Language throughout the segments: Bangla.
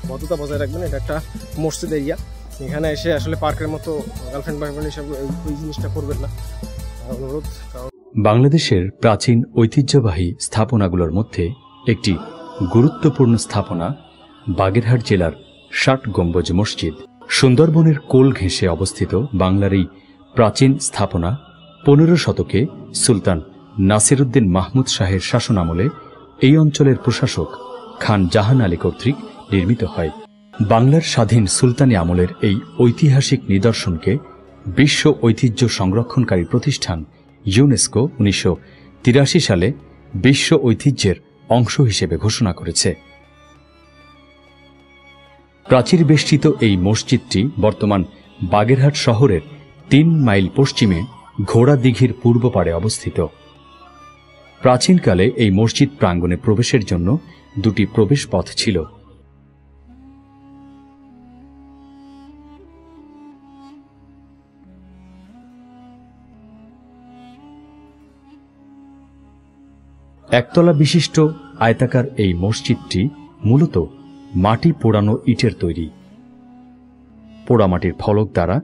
ভদ্রতা বজায় রাখবেন। এটা একটা মসজিদ এরিয়া, এখানে এসে আসলে পার্কের মতো গার্লফ্রেন্ড বয়ফ্রেন্ড হিসাবে ওই জিনিসটা করবেন না, অনুরোধ। বাংলাদেশের প্রাচীন ঐতিহ্যবাহী স্থাপনাগুলোর মধ্যে একটি গুরুত্বপূর্ণ স্থাপনা বাগেরহাট জেলার ৬০ গম্বুজ মসজিদ। সুন্দরবনের কোল ঘেঁষে অবস্থিত বাংলার এই প্রাচীন স্থাপনা ১৫ শতকে সুলতান নাসিরউদ্দিন মাহমুদ শাহের শাসনামলে এই অঞ্চলের প্রশাসক খান জাহান আলী কর্তৃক নির্মিত হয়। বাংলার স্বাধীন সুলতানি আমলের এই ঐতিহাসিক নিদর্শনকে বিশ্ব ঐতিহ্য সংরক্ষণকারী প্রতিষ্ঠান ইউনেস্কো ১৯৮৩ সালে বিশ্ব ঐতিহ্যের অংশ হিসেবে ঘোষণা করেছে। প্রাচীর বেষ্টিত এই মসজিদটি বর্তমান বাগেরহাট শহরের ৩ মাইল পশ্চিমে ঘোড়া দিঘির পূর্ব পাড়ে অবস্থিত। প্রাচীনকালে এই মসজিদ প্রাঙ্গণে প্রবেশের জন্য ২টি প্রবেশ পথ ছিল। একতলা বিশিষ্ট আয়তাকার এই মসজিদটি মূলত মাটি পোড়ানো ইটের তৈরি। পোড়ামাটির ফলক দ্বারা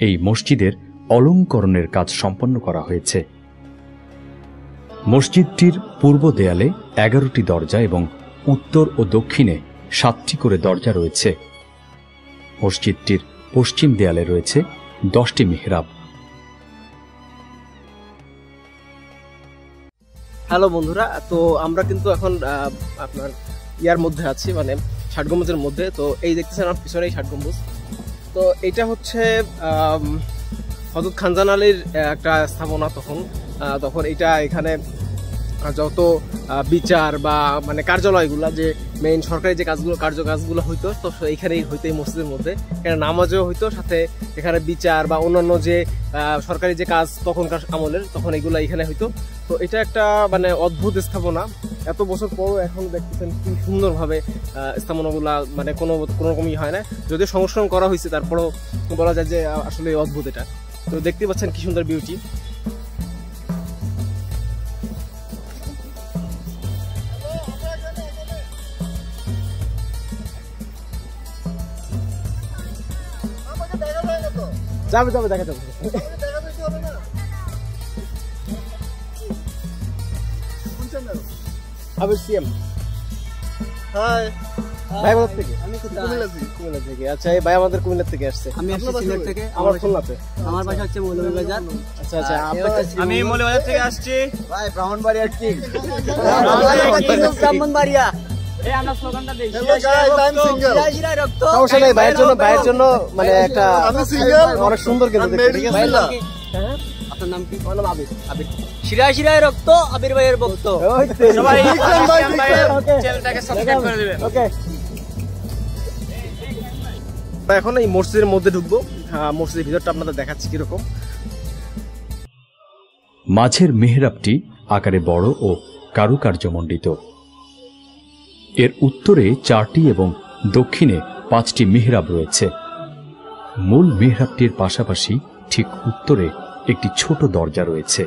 এই মসজিদের অলঙ্করণের কাজ সম্পন্ন করা হয়েছে। মসজিদটির পূর্ব দেয়ালে ১১টি দরজা এবং উত্তর ও দক্ষিণে ৭টি করে দরজা রয়েছে। মসজিদটির পশ্চিম দেয়ালে রয়েছে 10টি মিহরাব। হ্যালো বন্ধুরা, তো আমরা কিন্তু এখন আপনার ইয়ার মধ্যে আছি, মানে ৬০ গম্বুজের মধ্যে। তো এই দেখতেছেন আমার পিছনে এই ৬০ গম্বুজ। তো এইটা হচ্ছে হযরত খানজাহান আলীর একটা স্থাপনা। তখন এটা এখানে যত বিচার বা মানে কার্যালয়গুলো, যে মেইন সরকারি যে কাজগুলো হইতো, তো এইখানেই হইতো এই মসজিদের মধ্যে। এখানে নামাজও হইতো, সাথে এখানে বিচার বা অন্যান্য যে সরকারি যে কাজ তখনকার আমলের, তখন এগুলো এখানে হইতো। তো এটা একটা মানে অদ্ভুত স্থাপনা। এত বছর পরও এখন দেখতেছেন কি সুন্দরভাবে স্থাপনাগুলা, মানে কোনো রকমই হয় না, যদিও সংস্করণ করা হয়েছে, তারপরেও বলা যায় যে আসলে অদ্ভুত এটা। তো দেখতে পাচ্ছেন কি সুন্দর বিউটি। যাবে দেখা যাবে। ভাই কোথা থেকে? আমি কুমিল্লা থেকে। আচ্ছা, এই ভাই আমাদের কুমিল্লা থেকে আসছে। আমি আসছি সিলেট থেকে। আমার খুলনাতে। আমার বাসা হচ্ছে মৌলভীবাজার। আচ্ছা, আমি মৌলভীবাজার থেকে আসছি। ভাই ব্রাহ্মণবাড়িয়ার কি? ব্রাহ্মণবাড়িয়া। এই আমরা স্লোগানটা দেই, শিরায় রক্ত। সমস্যা নাই, ভাইয়ের জন্য মানে একটা অনেক সুন্দর কিন্তু দেখতে, ঠিক আছে? হ্যাঁ, আপনার নাম কি? আমার নাম আবির। শিরায় রক্ত, আবির ভাইয়ের ভক্ত। সবাই চ্যানেলটাকে সাবস্ক্রাইব করে দিবেন। ওকে, এখন এই মসজিদের মধ্যে ঢুকবো। মসজিদের ভিতরটা আপনাদের দেখাচ্ছি কিরকম। মাঝের মেহরাবটি আকারে বড় ও কারুকার্যমণ্ডিত। এর উত্তরে 4টি এবং দক্ষিণে 5টি মিহরাব রয়েছে। মূল মিহরাবটির পাশাপাশি ঠিক উত্তরে একটি ছোট দরজা রয়েছে।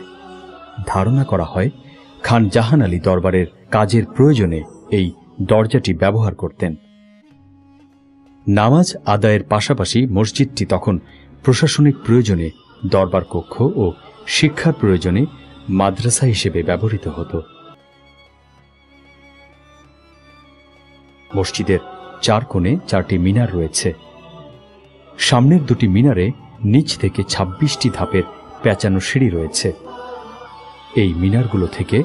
ধারণা করা হয় খান জাহান আলী দরবারের কাজের প্রয়োজনে এই দরজাটি ব্যবহার করতেন। নামাজ আদায়ের পাশাপাশি মসজিদটি তখন প্রশাসনিক প্রয়োজনে দরবার কক্ষ ও শিক্ষার প্রয়োজনে মাদ্রাসা হিসেবে ব্যবহৃত হতো। মসজিদের 4 কোণে 4টি মিনার রয়েছে। সামনের 2টি মিনারে নিচ থেকে 26টি ধাপের পেঁচানো সিঁড়ি রয়েছে। এই মিনারগুলো থেকে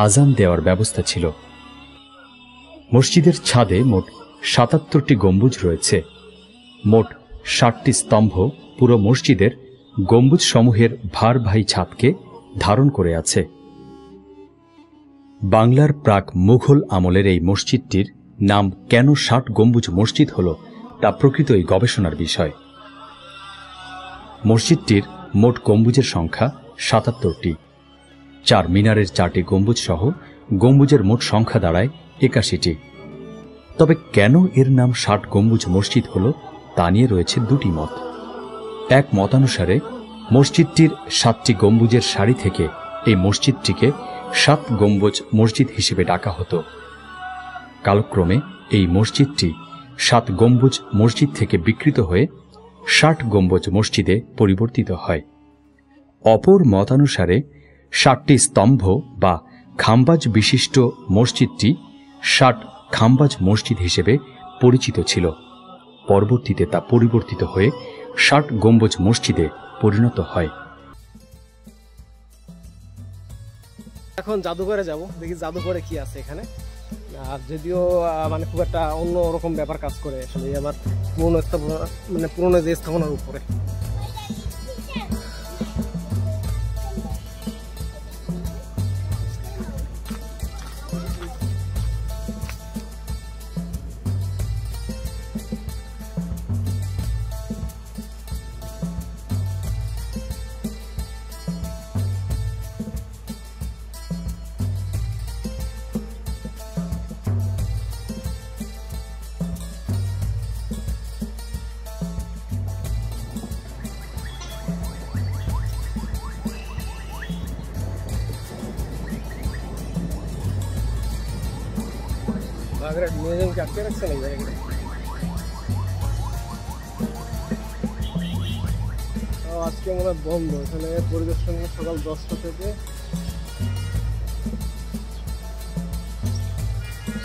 আজান দেওয়ার ব্যবস্থা ছিল। মসজিদের ছাদে মোট 77টি গম্বুজ রয়েছে। মোট 60টি স্তম্ভ পুরো মসজিদের গম্বুজ সমূহের ভারবাহী ছাদকে ধারণ করে আছে। বাংলার প্রাক মুঘল আমলের এই মসজিদটির নাম কেন 60 গম্বুজ মসজিদ হল, তা প্রকৃতই গবেষণার বিষয়। মসজিদটির মোট গম্বুজের সংখ্যা 77টি। 4 মিনারের 4টি গম্বুজ সহ গম্বুজের মোট সংখ্যা দাঁড়ায় 81টি। তবে কেন এর নাম 60 গম্বুজ মসজিদ হল, তা নিয়ে রয়েছে 2টি মত। এক মতানুসারে মসজিদটির 7টি গম্বুজের সারি থেকে এই মসজিদটিকে 7 গম্বুজ মসজিদ হিসেবে ডাকা হতো। কালক্রমে এই মসজিদটি 7 গম্বুজ মসজিদ থেকে বিকৃত হয়ে 60 গম্বুজ মসজিদে পরিবর্তিত হয়। অপর মতানুসারে 60টি স্তম্ভ বা খাম্বাজ বিশিষ্ট মসজিদটি 60 খাম্বাজ মসজিদ হিসেবে পরিচিত ছিল। পরবর্তীতে তা পরিবর্তিত হয়ে 60 গম্বুজ মসজিদে পরিণত হয়। এখন জাদুঘরে যাব, দেখি জাদুঘরে কি আছে এখানে। আর যদিও মানে খুব একটা অন্য রকম ব্যাপার কাজ করে আসলে আমার পুরনো যে স্থাপনার উপরে। म्यूजियम के आगे रखते नहीं जाएंगे। আজকে আমরা বন্ধ, এখানে পরিদর্শন সকাল 10টা থেকে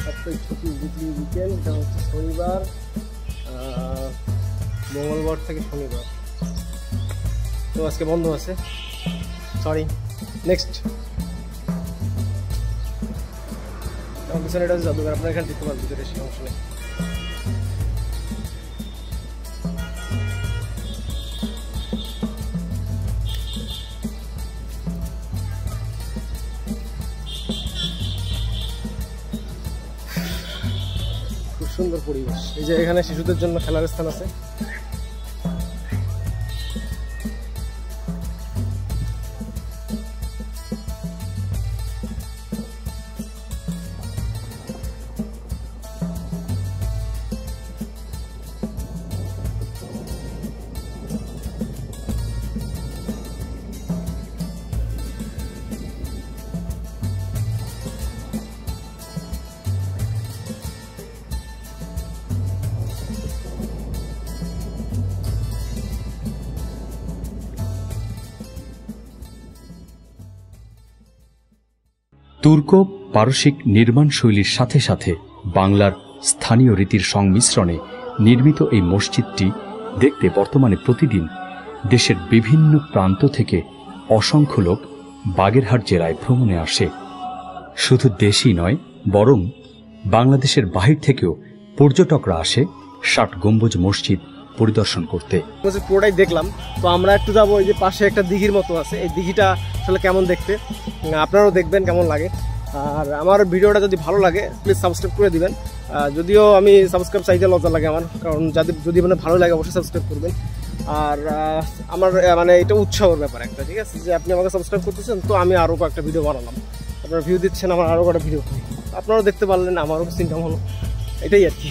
7টায় ছুটি, উইকেন্ড। এটা হচ্ছে শনিবার, মঙ্গলবার থেকে শনিবার, তো আজকে বন্ধ আছে। সরি, নেক্সট পিছনে এটা হচ্ছে জাদুঘর। আপনারা এখানে দেখতে পারেন ভিতরে সেই অংশ নেই। খুব সুন্দর পরিবেশ। এই যে এখানে শিশুদের জন্য খেলার স্থান আছে। তুর্ক পারসিক নির্মাণ শৈলীর সাথে সাথে বাংলার স্থানীয় রীতির সংমিশ্রণে নির্মিত এই মসজিদটি দেখতে বর্তমানে প্রতিদিন দেশের বিভিন্ন প্রান্ত থেকে অসংখ্য লোক বাগেরহাট জেলায় ভ্রমণে আসে। শুধু দেশই নয়, বরং বাংলাদেশের বাহির থেকেও পর্যটকরা আসে 60 গম্বুজ মসজিদ পরিদর্শন করতে। পুরোটাই দেখলাম, তো আমরা একটু যাবো। এই যে পাশে একটা দিঘির মতো আছে, এই দিঘিটা আসলে কেমন দেখতে আপনারাও দেখবেন কেমন লাগে। আর আমার ভিডিওটা যদি ভালো লাগে প্লিজ সাবস্ক্রাইব করে দিবেন। যদিও আমি সাবস্ক্রাইব চাইতে লজ্জা লাগে আমার, কারণ যদি মানে ভালো লাগে অবশ্যই সাবস্ক্রাইব করবেন। আর আমার মানে এটা উৎসাহের ব্যাপার একটা, ঠিক আছে, যে আপনি আমাকে সাবস্ক্রাইব করতেছেন, তো আমি আরও কয়েকটা ভিডিও বানালাম। আপনারা ভিউ দিচ্ছেন, আমার আরও কয়েকটা ভিডিও, আপনারাও দেখতে পারলেন, আমারও ইনকাম হলো, এটাই আর কি।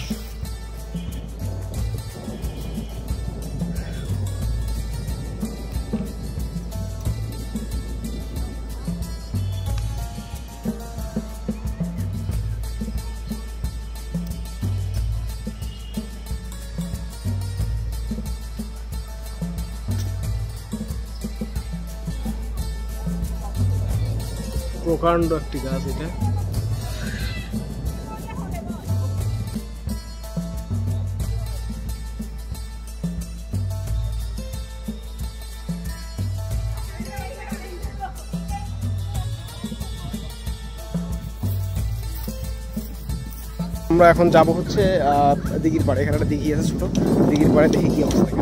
প্রকাণ্ড একটি গাছ এটা। আমরা এখন যাব হচ্ছে দিঘির পাড়ে। এখানে একটা দিঘি আছে ছোট, দিঘির পাড়ে দেখি কি অবস্থা।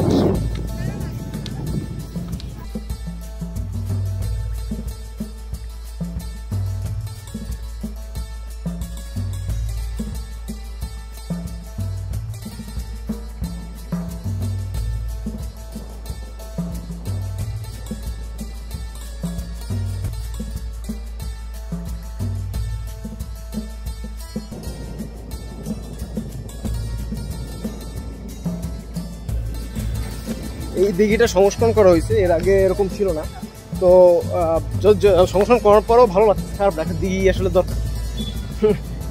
এই দিঘিটা সংস্করণ করা হয়েছে, এর আগে এরকম ছিল না। তো সংস্করণ করার পরেও ভালো লাগছে, খারাপ লাগে, দিঘি আসলে দরকার,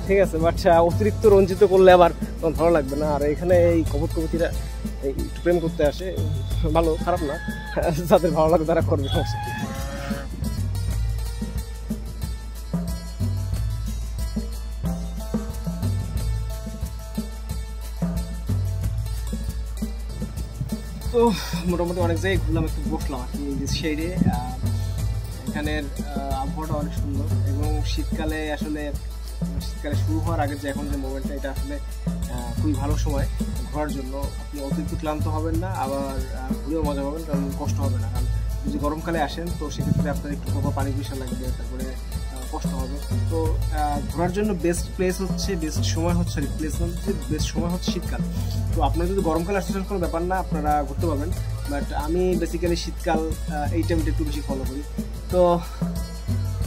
ঠিক আছে। বাট অতিরিক্ত রঞ্জিত করলে আবার তখন ভালো লাগবে না। আর এখানে এই কবুতরীরা এই একটু প্রেম করতে আসে, ভালো, খারাপ না, যাদের ভালো লাগে তারা করবে, সমস্যা কি। তো মোটামুটি অনেক জায়গায় ঘুরলাম, একটু বসলাম আর কি শেডে। এখানের আবহাওয়াটা অনেক সুন্দর এবং শীতকালে শুরু হওয়ার আগে যে এখন যে মোমেন্টটা, এটা আসলে খুবই ভালো সময় ঘোরার জন্য। আপনি অতিরিক্ত ক্লান্ত হবেন না, আবার ঘুরেও মজা পাবেন, কারণ কষ্ট হবে না। কারণ যদি গরমকালে আসেন তো সেক্ষেত্রে আপনার একটু পানি পিসা লাগবে, তারপরে কষ্ট হবে। তো ঘোরার জন্য বেস্ট সময় হচ্ছে শীতকাল। তো আপনারা যদি গরমকালে আসতে কোনো ব্যাপার না, আপনারা ঘুরতে পারবেন। বাট আমি বেসিক্যালি শীতকাল এই টাইমটা একটু বেশি ফলো করি। তো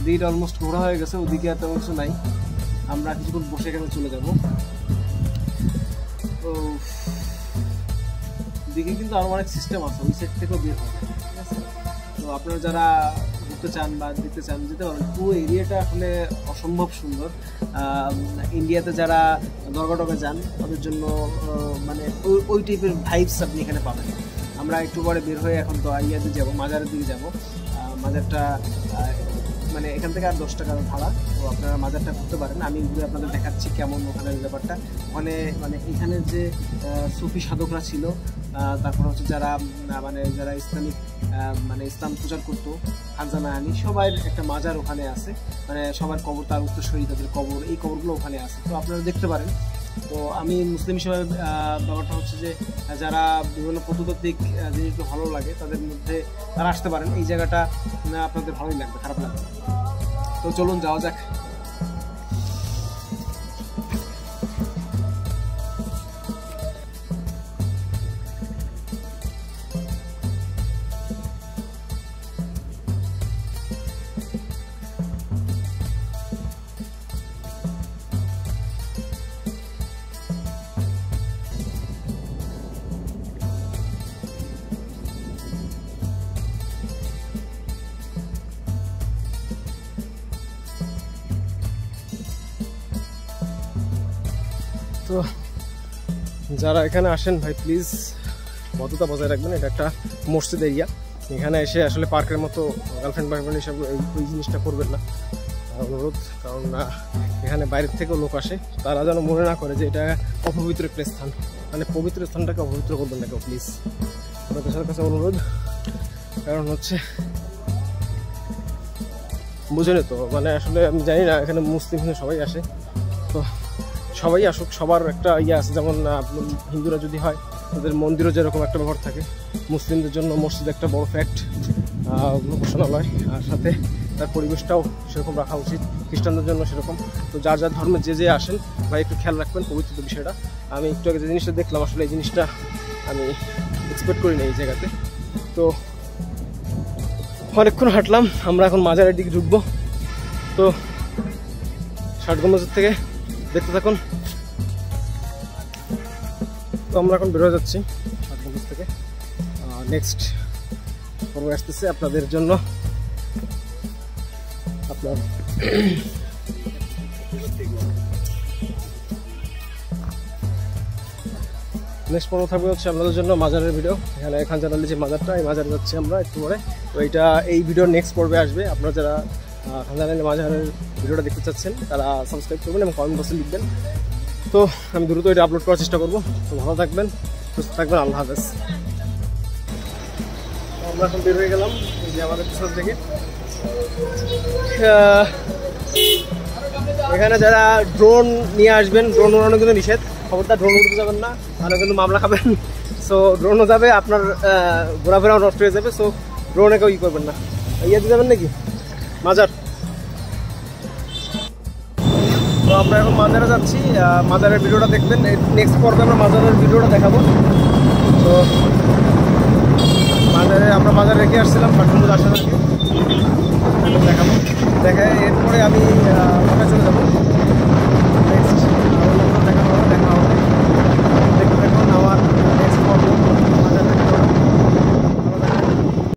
দিন অলমোস্ট ঘোরা হয়ে গেছে, ওদিকে আর তেমন কিছু নাই, আমরা কিছুক্ষণ বসে এখানে চলে যাব। তো দিকে কিন্তু আরও অনেক সিস্টেম আছে, ওই সাইড থেকেও বের হবে, ঠিক আছে। তো আপনারা যারা ঘুরতে চান বা দেখতে চান যেতে পারেন। পুরো এরিয়াটা আসলে অসম্ভব সুন্দর। ইন্ডিয়াতে যারা দরগা যান তাদের জন্য মানে ওই টাইপের ভাইবস আপনি এখানে পাবেন। আমরা একটু পরে বের হয়ে এখন তো ইয়াতে যাবো, মাজারের দিকে যাবো। মাজারটা মানে এখান থেকে আর 10 টাকা ভাড়া, তো আপনারা মাজারটা ঘুরতে পারেন। আমি ঘুরে আপনাদের দেখাচ্ছি কেমন ওখানের ব্যাপারটা। ওখানে মানে এখানের যে সুফি সাধকরা ছিল, তারপর হচ্ছে যারা ইসলামিক ইসলাম প্রচার করতো, খানজানা আনি, সবার একটা মাজার ওখানে আছে। মানে সবার কবর, তার উত্তরসূরি তাদের কবর, এই কবরগুলো ওখানে আছে, তো আপনারা দেখতে পারেন। তো আমি মুসলিম হিসেবে ব্যাপারটা হচ্ছে যে যারা বিভিন্ন প্রত্নতাত্ত্বিক জিনিসগুলো ভালো লাগে তাদের মধ্যে তারা আসতে পারেন। এই জায়গাটা আপনাদের ভালোই লাগবে, খারাপ লাগবে। তো চলুন যাওয়া যাক। তো যারা এখানে আসেন ভাই প্লিজ ভদ্রতা বজায় রাখবেন। এটা একটা মসজিদ এরিয়া, এখানে এসে আসলে পার্কের মতো গার্লফ্রেন্ড বয়ফ্রেন্ড হিসাবে ওই জিনিসটা করবেন না, অনুরোধ। কারণ এখানে বাইরের থেকেও লোক আসে, তারা যেন মনে না করে যে এটা অপবিত্র একটা স্থান, মানে পবিত্র স্থানটাকে অপবিত্র করবেন না কেউ, প্লিজ। আপনাদের কাছে অনুরোধ। কারণ হচ্ছে বুঝেনি তো, মানে আসলে আমি জানি না এখানে মুসলিম সবাই আসে, তো সবাই আসুক, সবার একটা ইয়ে আছে। যেমন হিন্দুরা যদি হয় তাদের মন্দিরও যেরকম একটা ব্যাপার থাকে, মুসলিমদের জন্য মসজিদ একটা বড় ফ্যাক্ট, উপাসনালয়, আর সাথে তার পরিবেশটাও সেরকম রাখা উচিত, খ্রিস্টানদের জন্য সেরকম। তো যার যার ধর্মে যে আসেন ভাই একটু খেয়াল রাখবেন পবিত্র বিষয়টা। আমি একটু আগে যে জিনিসটা দেখলাম, আসলে এই জিনিসটা আমি এক্সপেক্ট করি না এই জায়গাতে। তো অনেকক্ষণ হাঁটলাম, আমরা এখন মাজারের দিকে ঢুকবো। তো 60 গম্বুজ থেকে দেখতে থাকুন। তো আমরা এখন বেরোয় যাচ্ছি 60 গম্বুজ থেকে। নেক্সট পর্ব আসতেছে আপনাদের জন্য। আপনার নেক্সট পর্ব থাকবে হচ্ছে আপনাদের জন্য মাজারের ভিডিও। এখানে খানজানা আলী যে মাজারটা, এই মাজারে যাচ্ছি আমরা একটু পরে। তো এই ভিডিওর নেক্সট পর্বে আসবে। আপনারা যারা খানজানা আলী মাজারের ভিডিওটা দেখতে চাচ্ছেন তারা সাবস্ক্রাইব করবেন এবং কমেন্ট বক্সে লিখবেন। তো আমি দ্রুত এটা আপলোড করার চেষ্টা করবো। তো ভালো থাকবেন, সুস্থ থাকবেন, আল্লাহ হাফেজ। আমরা এখন বের হয়ে গেলাম এই যে আমাদের পিছন থেকে। এখানে যারা ড্রোন নিয়ে আসবেন, ড্রোন উড়ানো কিন্তু নিষেধ, খবরদার ড্রোন উড়তে যাবেন না, তাহলে কিন্তু মামলা খাবেন। সো ড্রোনও যাবে, আপনার ঘোরাফেরাও নষ্ট হয়ে যাবে। সো ড্রোনে কেউ করবেন না। ইয়েতে যাবেন নাকি মাজার? তো আমরা এখন মাজারে যাচ্ছি, মাজারের ভিডিওটা দেখবেন। নেক্সট পর্বে আমরা মাজারের ভিডিওটা দেখাবো। তো আমরা মাজারে রেখে আসছিলাম 60 গম্বুজ আসার আগে।